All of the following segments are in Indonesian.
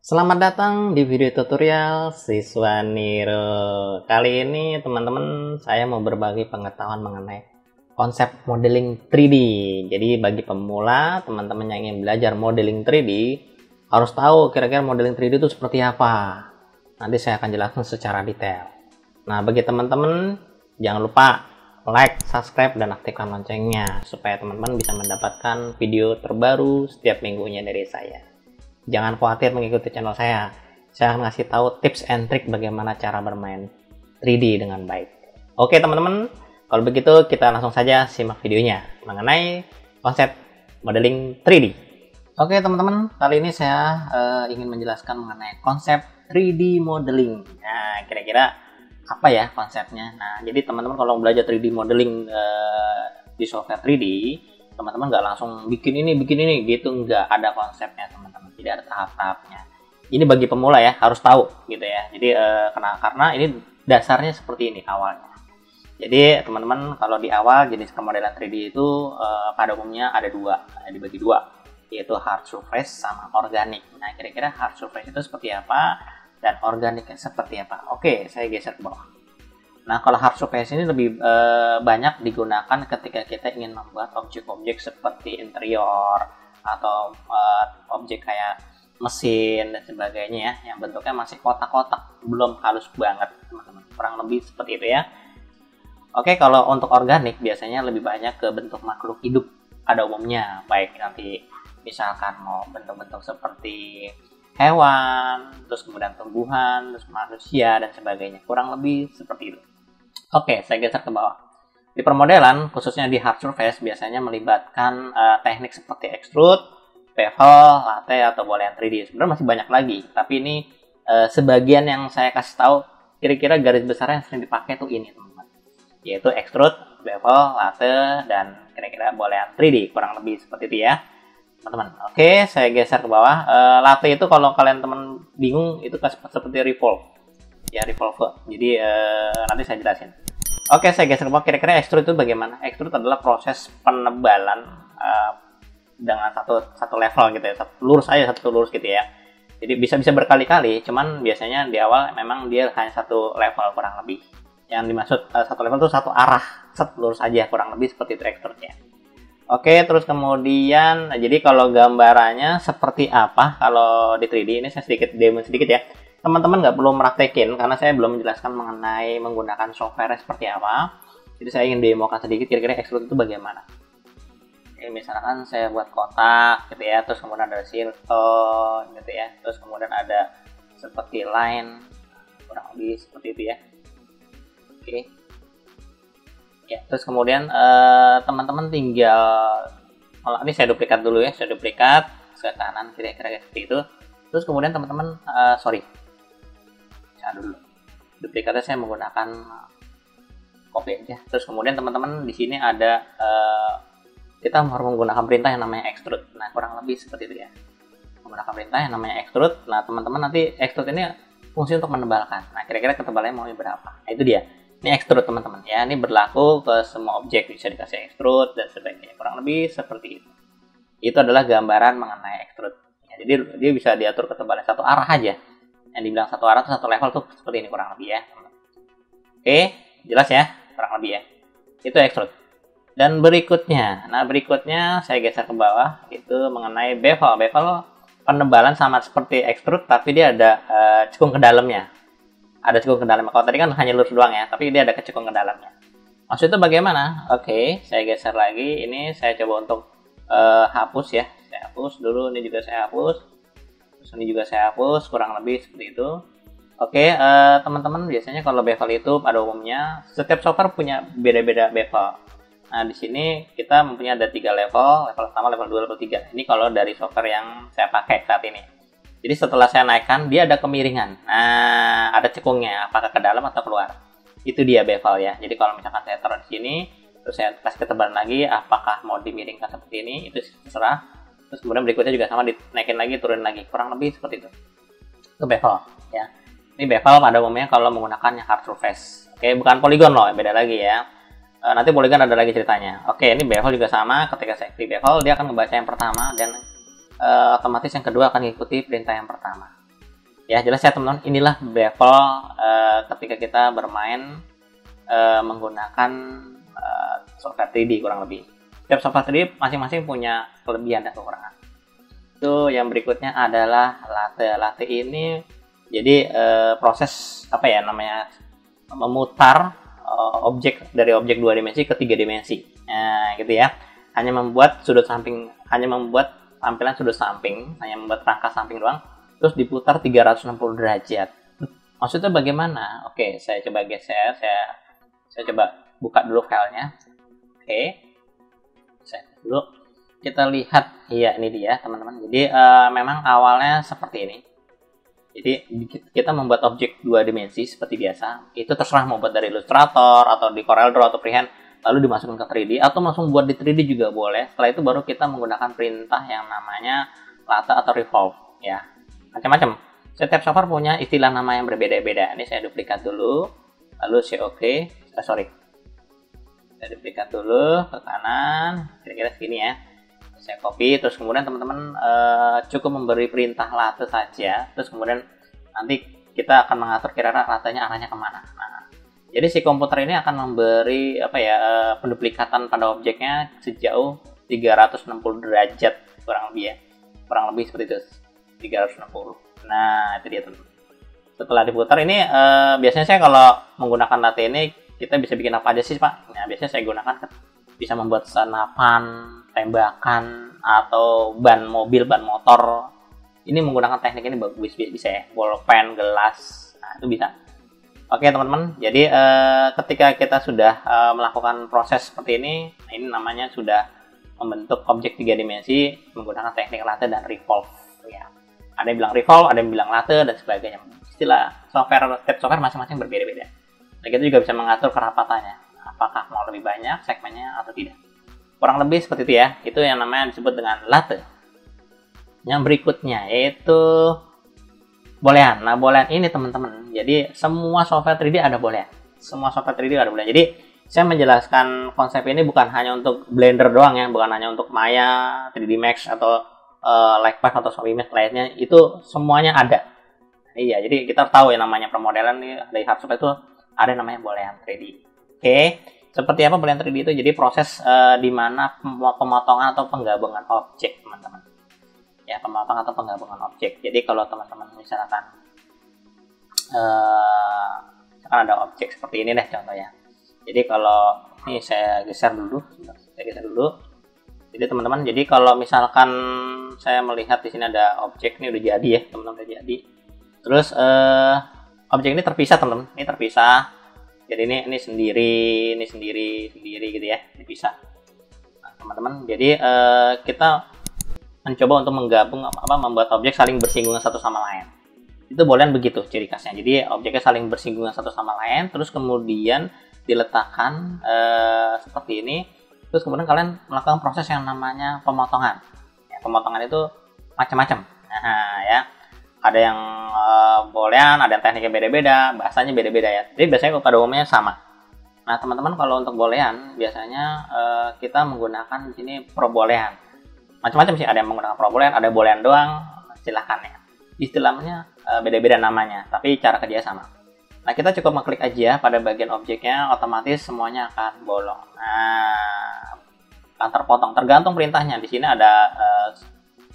Selamat datang di video tutorial Siswa Niro. Kali ini teman-teman saya mau berbagi pengetahuan mengenai konsep modeling 3D. Jadi bagi pemula, teman-teman yang ingin belajar modeling 3D harus tahu kira-kira modeling 3D itu seperti apa. Nanti saya akan jelaskan secara detail. Nah, bagi teman-teman jangan lupa like, subscribe, dan aktifkan loncengnya supaya teman-teman bisa mendapatkan video terbaru setiap minggunya dari saya. Jangan khawatir mengikuti channel saya akan ngasih tahu tips and trik bagaimana cara bermain 3D dengan baik. Oke teman-teman, kalau begitu kita langsung saja simak videonya mengenai konsep modeling 3D. Oke teman-teman, kali ini saya ingin menjelaskan mengenai konsep 3D modeling. Nah, kira-kira apa ya konsepnya? Nah, jadi teman-teman kalau belajar 3D modeling di software 3D, teman-teman nggak langsung bikin ini gitu, nggak ada konsepnya teman-teman, tidak ada tahap-tahapnya. Ini bagi pemula ya, harus tahu gitu ya. Jadi karena ini dasarnya seperti ini awalnya. Jadi teman-teman kalau di awal jenis pemodelan 3D itu pada umumnya ada dibagi dua, yaitu hard surface sama organik. Nah, kira-kira hard surface itu seperti apa dan organiknya seperti apa? Oke, saya geser ke bawah. Nah, kalau hard surface ini lebih banyak digunakan ketika kita ingin membuat objek-objek seperti interior atau objek kayak mesin dan sebagainya ya, yang bentuknya masih kotak-kotak, belum halus banget teman-teman. Kurang lebih seperti itu ya. Oke, kalau untuk organik biasanya lebih banyak ke bentuk makhluk hidup pada umumnya, baik nanti misalkan mau bentuk-bentuk seperti hewan, terus kemudian tumbuhan, terus manusia dan sebagainya. Kurang lebih seperti itu. Oke, saya geser ke bawah. Di permodelan, khususnya di hard surface, biasanya melibatkan teknik seperti extrude, bevel, latte, atau boolean 3D. Sebenarnya masih banyak lagi, tapi ini sebagian yang saya kasih tahu, kira-kira garis besar yang sering dipakai tuh ini, teman-teman. Yaitu extrude, bevel, latte, dan kira-kira boolean 3D. Kurang lebih seperti itu ya, teman-teman. Oke, saya geser ke bawah. Latte itu kalau kalian teman bingung, itu seperti revolve. Ya, revolver. Jadi nanti saya jelasin. Oke, saya geser ke bawah. Kira-kira extrude itu bagaimana? Extrude adalah proses penebalan dengan satu level gitu ya, satu lurus gitu ya. Jadi bisa berkali-kali, cuman biasanya di awal memang dia hanya satu level kurang lebih. Yang dimaksud satu level itu satu arah, lurus aja, kurang lebih seperti itu extrude-nya. Oke, terus kemudian jadi kalau gambarannya seperti apa kalau di 3D ini saya demo sedikit ya. Teman-teman nggak perlu meraktekin karena saya belum menjelaskan mengenai menggunakan software seperti apa. Jadi saya ingin demokan sedikit kira-kira extrude itu bagaimana. Oke, misalkan saya buat kotak gitu ya, terus kemudian ada circle gitu ya, terus kemudian ada seperti line, kurang lebih seperti itu ya. Oke. Ya, terus kemudian teman-teman tinggal ini saya duplikat dulu ya, saya duplikat ke kanan kira-kira seperti itu. Terus kemudian teman-teman dulu duplikatnya saya menggunakan copy aja. Terus kemudian teman-teman di sini ada kita harus menggunakan perintah yang namanya extrude. Nah, kurang lebih seperti itu ya, menggunakan perintah yang namanya extrude. Nah, teman-teman nanti extrude ini fungsi untuk menebalkan. Nah, kira-kira ketebalannya mau berapa? Nah, itu dia. Ini extrude teman-teman ya, ini berlaku ke semua objek, bisa dikasih extrude dan sebagainya. Kurang lebih seperti itu. Itu adalah gambaran mengenai extrude ya, jadi dia bisa diatur ketebalan satu arah aja. Yang dibilang satu arah tuh satu level tuh seperti ini kurang lebih ya. Oke, jelas ya kurang lebih ya. Itu extrude. Dan berikutnya, saya geser ke bawah, itu mengenai bevel. Bevel penebalan sama seperti extrude, tapi dia ada cekung ke dalamnya. Ada cekung ke dalamnya. Kalau tadi kan hanya lurus doang ya, tapi dia ada kecekung ke dalamnya. Maksudnya bagaimana? Oke, saya geser lagi. Ini saya coba untuk hapus ya. Saya hapus dulu, ini juga saya hapus. Ini juga saya hapus, kurang lebih seperti itu. Oke, teman-teman biasanya kalau bevel itu pada umumnya setiap software punya beda-beda bevel. Nah, di sini kita mempunyai ada 3 level pertama, level 2, level 3. Ini kalau dari software yang saya pakai saat ini. Jadi setelah saya naikkan, dia ada kemiringan. Nah, ada cekungnya, apakah ke dalam atau keluar. Itu dia bevel ya. Jadi kalau misalkan saya taruh di sini, terus saya kasih ketebalan lagi, apakah mau dimiringkan seperti ini, itu terserah. Terus kemudian berikutnya juga sama, dinaikin lagi, turunin lagi, kurang lebih seperti itu. Itu bevel ya. Ini bevel pada umumnya kalau menggunakan yang hard surface. Oke, bukan poligon loh, beda lagi ya. Nanti poligon ada lagi ceritanya. Oke, ini bevel juga sama. Ketika saya klik bevel, dia akan membaca yang pertama dan otomatis yang kedua akan mengikuti perintah yang pertama. Ya jelas ya teman-teman, inilah bevel ketika kita bermain menggunakan software 3D kurang lebih. Setiap software 3D masing-masing punya kelebihan dan kekurangan. Itu yang berikutnya adalah latte. Latte ini jadi proses apa ya namanya, memutar objek dari objek 2 dimensi ke 3 dimensi. Nah, gitu ya. Hanya membuat tampilan sudut samping, hanya membuat rangka samping doang, terus diputar 360 derajat. Maksudnya bagaimana? Oke, saya coba geser, saya coba buka dulu filenya. Oke. Saya dulu. Kita lihat, iya ini dia teman-teman. Jadi memang awalnya seperti ini. Jadi kita membuat objek 2 dimensi seperti biasa. Itu terserah mau buat dari Illustrator atau di CorelDRAW atau Freehand, lalu dimasukkan ke 3D atau langsung buat di 3D juga boleh. Setelah itu baru kita menggunakan perintah yang namanya latte atau revolve ya. Macam-macam. Setiap software punya istilah nama yang berbeda-beda. Ini saya duplikat dulu, lalu saya saya duplikat dulu ke kanan, kira-kira segini ya. Saya copy, terus kemudian teman-teman cukup memberi perintah latte saja, terus kemudian nanti kita akan mengatur kira-kira lattenya arahnya kemana. Nah, jadi si komputer ini akan memberi apa ya, penduplikatan pada objeknya sejauh 360 derajat kurang lebih ya, kurang lebih seperti itu, 360. Nah itu dia teman-teman. Setelah diputar ini biasanya saya kalau menggunakan latte ini kita bisa bikin apa aja sih Pak? Nah biasanya saya gunakan bisa membuat senapan, tembakan, atau ban mobil, ban motor. Ini menggunakan teknik ini bagus, bisa ya, bolpen, gelas, nah itu bisa. Oke teman-teman, jadi ketika kita sudah melakukan proses seperti ini namanya sudah membentuk objek 3 dimensi menggunakan teknik latte dan revolve ya. Ada yang bilang revolve, ada yang bilang latte dan sebagainya. Istilah setiap software masing-masing berbeda-beda. Dan kita juga bisa mengatur kerapatannya, apakah mau lebih banyak segmennya atau tidak. Kurang lebih seperti itu ya. Itu yang namanya disebut dengan latte. Yang berikutnya yaitu boolean. Nah, boolean ini teman-teman, jadi semua software 3D ada boolean. Semua software 3D ada boolean. Jadi saya menjelaskan konsep ini bukan hanya untuk Blender doang ya, bukan hanya untuk Maya, 3D Max atau Lightpath atau Sublimate lainnya, itu semuanya ada. Iya, jadi kita tahu ya namanya permodelan nih dari Hardshop itu ada namanya boolean 3D. Oke, seperti apa boolean 3D itu? Jadi proses di mana pemotongan atau penggabungan objek, teman-teman. Ya, pemotongan atau penggabungan objek. Jadi kalau teman-teman misalkan ada objek seperti ini deh contohnya. Jadi kalau ini saya geser dulu. Jadi teman-teman, jadi kalau misalkan saya melihat di sini ada objek ini udah jadi ya, teman-teman udah jadi. Terus objek ini terpisah teman-teman, ini terpisah. Jadi ini sendiri gitu ya, dipisah. Nah, teman-teman, jadi kita mencoba untuk membuat objek saling bersinggungan satu sama lain. Itu boolean begitu ciri khasnya. Jadi objeknya saling bersinggungan satu sama lain, terus kemudian diletakkan seperti ini. Terus kemudian kalian melakukan proses yang namanya pemotongan. Ya, pemotongan itu macam-macam. Nah, ya. Ada yang boolean, ada yang tekniknya beda-beda, bahasanya beda-beda ya. Jadi biasanya pada umumnya sama. Nah, teman-teman kalau untuk boolean biasanya kita menggunakan di sini proboolean. Macam-macam sih, ada yang menggunakan proboolean, ada boolean doang, silahkan ya. Istilahnya beda-beda namanya, tapi cara kerja sama. Nah, kita cukup mengklik aja pada bagian objeknya, otomatis semuanya akan bolong. Nah, akan terpotong, tergantung perintahnya. Di sini ada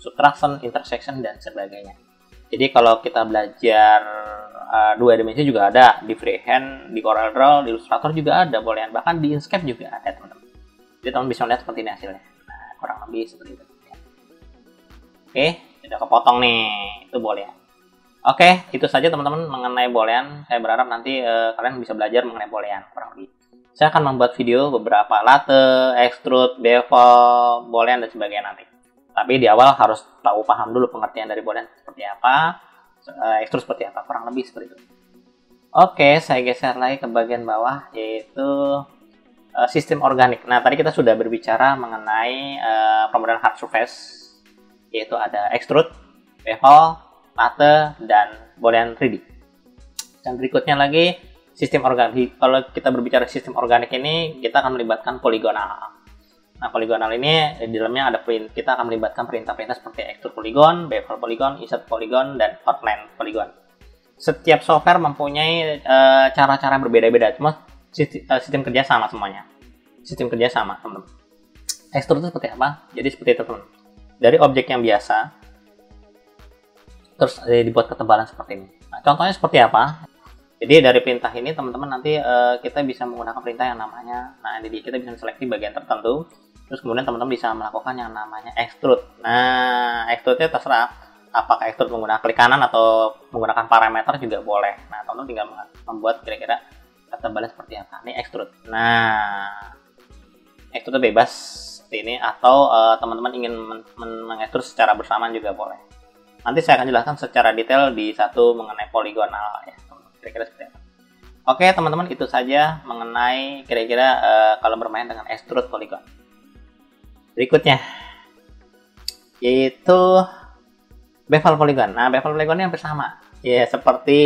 subtraction, intersection, dan sebagainya. Jadi kalau kita belajar 2 dimensi juga ada, di Freehand, di CorelDRAW, di Illustrator juga ada boolean, bahkan di Inkscape juga ada teman-teman. Jadi teman bisa lihat seperti ini hasilnya. Nah, kurang lebih seperti itu. Oke, sudah kepotong nih, itu boolean. Oke, itu saja teman-teman mengenai boolean. Saya berharap nanti kalian bisa belajar mengenai boolean kurang lebih. Saya akan membuat video beberapa latte, extrude, bevel, boolean dan sebagainya nanti. Tapi di awal harus paham dulu pengertian dari boolean seperti apa, extrude seperti apa, kurang lebih seperti itu. Oke, saya geser lagi ke bagian bawah, yaitu sistem organik. Nah, tadi kita sudah berbicara mengenai pemodelan hard surface, yaitu ada extrude, bevel, latte, dan boolean 3D. Dan berikutnya lagi, sistem organik. Kalau kita berbicara sistem organik ini, kita akan melibatkan poligonal. Nah, poligonal ini di dalamnya ada kita akan melibatkan perintah-perintah seperti extrude polygon, bevel polygon, insert polygon, dan outline polygon. Setiap software mempunyai cara-cara berbeda-beda, cuma sistem kerja sama semuanya. Sistem kerja sama, teman-teman. Extrude itu seperti apa? Jadi seperti itu, teman. Dari objek yang biasa, terus dibuat ketebalan seperti ini. Nah, contohnya seperti apa? Jadi dari perintah ini, teman-teman, nanti kita bisa menggunakan perintah yang namanya, nah jadi kita bisa seleksi bagian tertentu, terus kemudian teman-teman bisa melakukan yang namanya extrude. Nah, extrude-nya terserah, apakah extrude menggunakan klik kanan atau menggunakan parameter juga boleh. Nah, teman-teman tinggal membuat kira-kira ketebalan seperti apa. Ini extrude. Nah, extrude bebas seperti ini, atau teman-teman ingin mengextrude secara bersamaan juga boleh. Nanti saya akan jelaskan secara detail di satu mengenai poligonal ya. Kira-kira seperti apa. Oke, teman-teman, itu saja mengenai kira-kira kalau bermain dengan extrude polygon. Berikutnya yaitu bevel polygon. Nah, bevel polygon yang bersama ya seperti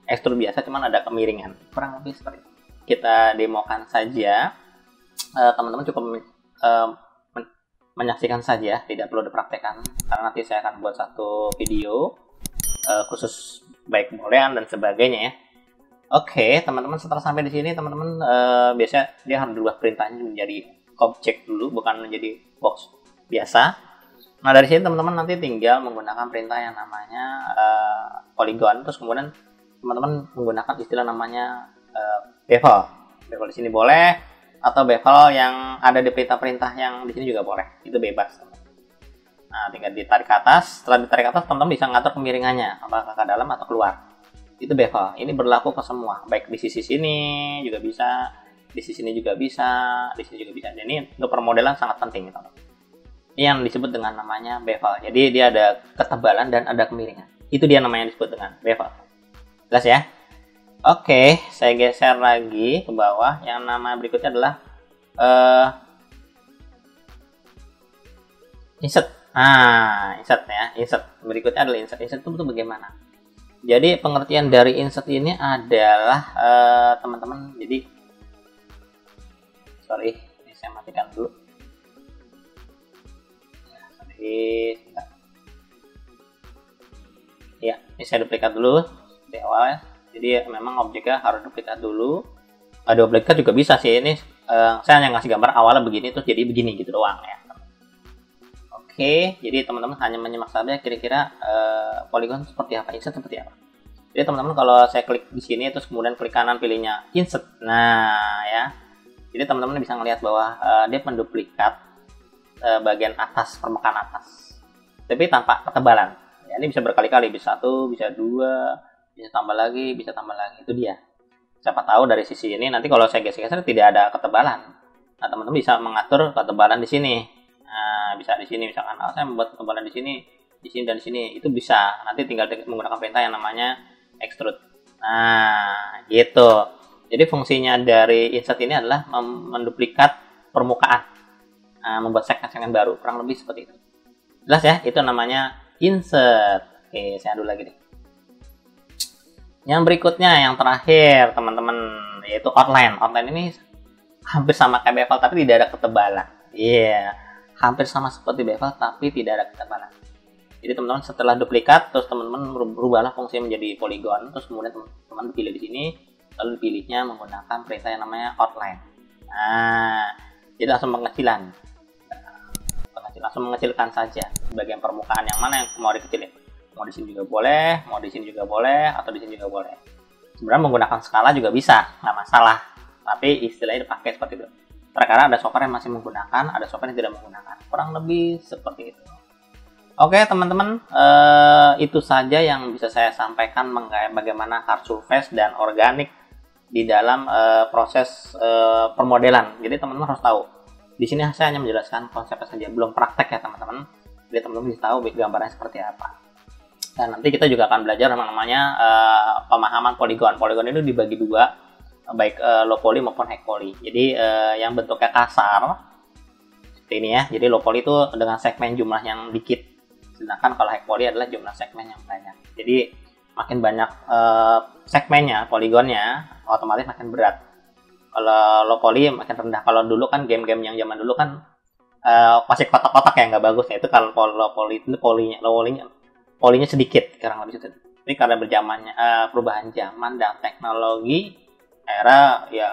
extrude biasa, cuman ada kemiringan, kurang lebih seperti itu. Kita demokan saja, teman-teman cukup menyaksikan saja, tidak perlu dipraktekkan karena nanti saya akan buat satu video khusus baik boolean dan sebagainya ya. Oke, teman-teman, setelah sampai di sini, teman-teman biasanya dia harus berubah perintahnya menjadi objek dulu, bukan menjadi box biasa. Nah, dari sini teman-teman nanti tinggal menggunakan perintah yang namanya polygon, terus kemudian teman-teman menggunakan istilah namanya bevel. Bevel di sini boleh, atau bevel yang ada di perintah-perintah yang di sini juga boleh. Itu bebas. Nah, tinggal ditarik ke atas. Setelah ditarik ke atas, teman-teman bisa ngatur kemiringannya, apakah ke dalam atau keluar. Itu bevel. Ini berlaku ke semua, baik di sisi sini juga bisa, di sisi sini juga bisa, di sini juga bisa. Jadi ini untuk permodelan sangat penting, teman-teman. Ini yang disebut dengan namanya bevel. Jadi dia ada ketebalan dan ada kemiringan. Itu dia namanya disebut dengan bevel. Jelas ya? Oke, saya geser lagi ke bawah. Yang nama berikutnya adalah insert. Nah, insert ya. Insert. Berikutnya adalah insert. Insert itu bagaimana? Jadi pengertian dari insert ini adalah teman-teman. Jadi sorry, ini saya matikan dulu. Ya, ini saya duplikat dulu di awal ya. Jadi memang objeknya harus duplikat dulu. Ada duplikat juga bisa sih. Ini saya hanya ngasih gambar awalnya begini terus jadi begini gitu doang ya. Oke, jadi teman-teman hanya menyimak saja kira-kira polygon seperti apa, insert seperti apa. Jadi teman-teman kalau saya klik di sini terus kemudian klik kanan pilihnya insert. Nah ya, jadi teman-teman bisa melihat bahwa dia menduplikat bagian atas, permukaan atas, tapi tanpa ketebalan. Ya, ini bisa berkali-kali, bisa 1, bisa 2, bisa tambah lagi, bisa tambah lagi. Itu dia. Siapa tahu dari sisi ini nanti kalau saya geser-geser tidak ada ketebalan. Nah, teman-teman bisa mengatur ketebalan di sini. Nah, bisa di sini misalkan, saya membuat ketebalan di sini dan di sini. Itu bisa. Nanti tinggal menggunakan perintah yang namanya extrude. Nah, gitu. Jadi fungsinya dari insert ini adalah menduplikat permukaan. Membuat segmen baru, kurang lebih seperti itu. Jelas ya, itu namanya insert. Oke, saya adu lagi deh. Yang berikutnya, yang terakhir teman-teman, yaitu outline. Outline ini hampir sama kayak bevel tapi tidak ada ketebalan. Iya, hampir sama seperti bevel tapi tidak ada ketebalan. Jadi teman-teman setelah duplikat, terus teman-teman berubahlah fungsi menjadi polygon, terus kemudian teman-teman pilih di sini, lalu dipilihnya menggunakan perintah yang namanya outline. Nah, jadi langsung pengecilan. Langsung mengecilkan saja bagian permukaan yang mana yang mau dikecilin. Mau di sini juga boleh, mau di sini juga boleh, atau di sini juga boleh. Sebenarnya menggunakan skala juga bisa, nggak masalah. Tapi istilahnya dipakai seperti itu. Terkadang ada software yang masih menggunakan, ada software yang tidak menggunakan. Kurang lebih seperti itu. Oke teman-teman, itu saja yang bisa saya sampaikan mengenai bagaimana hard surface dan organik di dalam proses permodelan. Jadi teman-teman harus tahu. Di sini saya hanya menjelaskan konsepnya saja, belum praktek ya teman-teman. Jadi teman-teman bisa tahu gambarnya seperti apa. Dan nanti kita juga akan belajar namanya pemahaman poligon. Poligon itu dibagi dua, baik low poly maupun high poly. Jadi yang bentuknya kasar seperti ini ya. Jadi low poly itu dengan segmen jumlah yang dikit, sedangkan kalau high poly adalah jumlah segmen yang banyak. Jadi makin banyak segmennya, poligonnya, otomatis makin berat. Kalau low poly makin rendah. Kalau dulu kan game-game yang zaman dulu kan masih kotak-kotak ya, nggak bagus ya. Itu kalau low poly itu polinya sedikit, kurang lebih itu. Tapi karena berjamannya perubahan zaman dan teknologi, akhirnya ya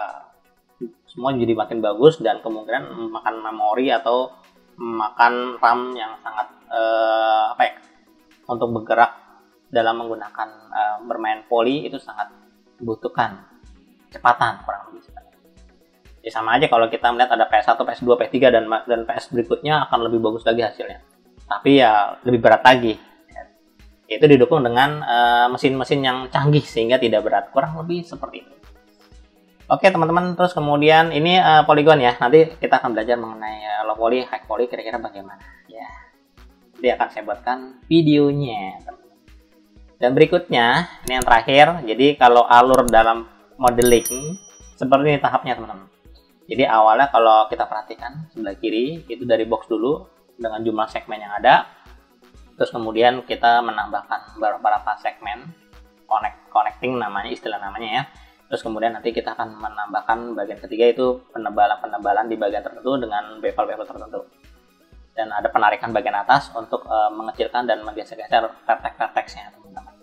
semua jadi makin bagus dan kemungkinan makan memori atau makan RAM yang sangat untuk bergerak dalam menggunakan bermain poli itu sangat membutuhkan kecepatan kurang lebih. Ya sama aja kalau kita melihat ada PS1, PS2, PS3 dan PS berikutnya akan lebih bagus lagi hasilnya. Tapi ya lebih berat lagi. Itu didukung dengan mesin-mesin yang canggih sehingga tidak berat, kurang lebih seperti itu. Oke teman-teman, terus kemudian ini poligon ya. Nanti kita akan belajar mengenai low poly, high poly kira-kira bagaimana ya. Nanti akan saya buatkan videonya. Dan berikutnya, ini yang terakhir. Jadi kalau alur dalam modeling seperti ini tahapnya teman-teman. Jadi awalnya kalau kita perhatikan sebelah kiri itu dari box dulu dengan jumlah segmen yang ada. Terus kemudian kita menambahkan beberapa segmen connecting namanya, istilah namanya ya. Terus kemudian nanti kita akan menambahkan bagian ketiga itu penebalan di bagian tertentu dengan bevel-bevel tertentu. Dan ada penarikan bagian atas untuk mengecilkan dan menggeser-geser vertex-vertexnya teman-teman.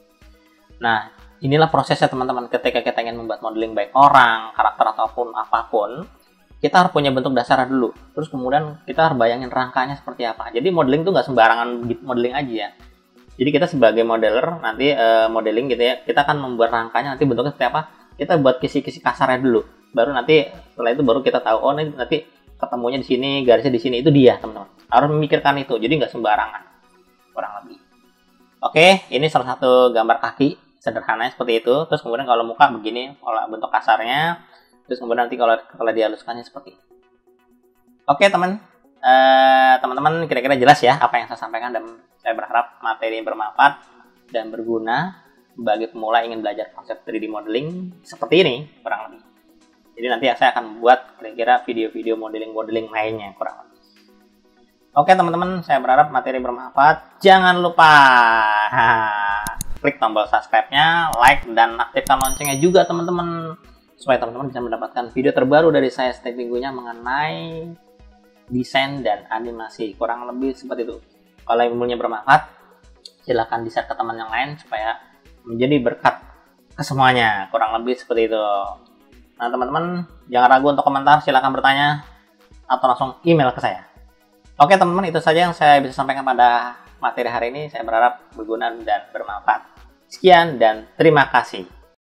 Nah, inilah prosesnya teman-teman ketika kita ingin membuat modeling baik orang, karakter ataupun apapun. Kita harus punya bentuk dasar dulu. Terus kemudian kita harus bayangin rangkanya seperti apa. Jadi modeling itu nggak sembarangan modeling aja ya. Jadi kita sebagai modeler nanti modeling gitu ya, kita akan membuat rangkanya nanti bentuknya seperti apa. Kita buat kisi-kisi kasarnya dulu. Baru nanti setelah itu baru kita tahu oh nanti ketemunya di sini, garisnya di sini, itu dia teman-teman. Harus memikirkan itu. Jadi nggak sembarangan. Kurang lebih. Oke, ini salah satu gambar kaki sederhananya seperti itu. Terus kemudian kalau muka begini, kalau bentuk kasarnya. Terus kemudian nanti kalau dihaluskannya seperti ini. Oke teman-teman kira-kira jelas ya apa yang saya sampaikan, dan saya berharap materi bermanfaat dan berguna bagi pemula ingin belajar konsep 3D modeling seperti ini kurang lebih. Jadi nanti saya akan membuat kira-kira video-video modeling lainnya kurang lebih. Oke teman-teman, saya berharap materi bermanfaat. Jangan lupa klik tombol subscribe-nya, like, dan aktifkan loncengnya juga teman-teman, supaya teman-teman bisa mendapatkan video terbaru dari saya setiap minggunya mengenai desain dan animasi, kurang lebih seperti itu. Kalau ilmunya bermanfaat, silahkan di-share ke teman yang lain supaya menjadi berkat ke semuanya, kurang lebih seperti itu. Nah teman-teman, jangan ragu untuk komentar, silahkan bertanya atau langsung email ke saya. Oke teman-teman, itu saja yang saya bisa sampaikan pada materi hari ini. Saya berharap berguna dan bermanfaat. Sekian dan terima kasih.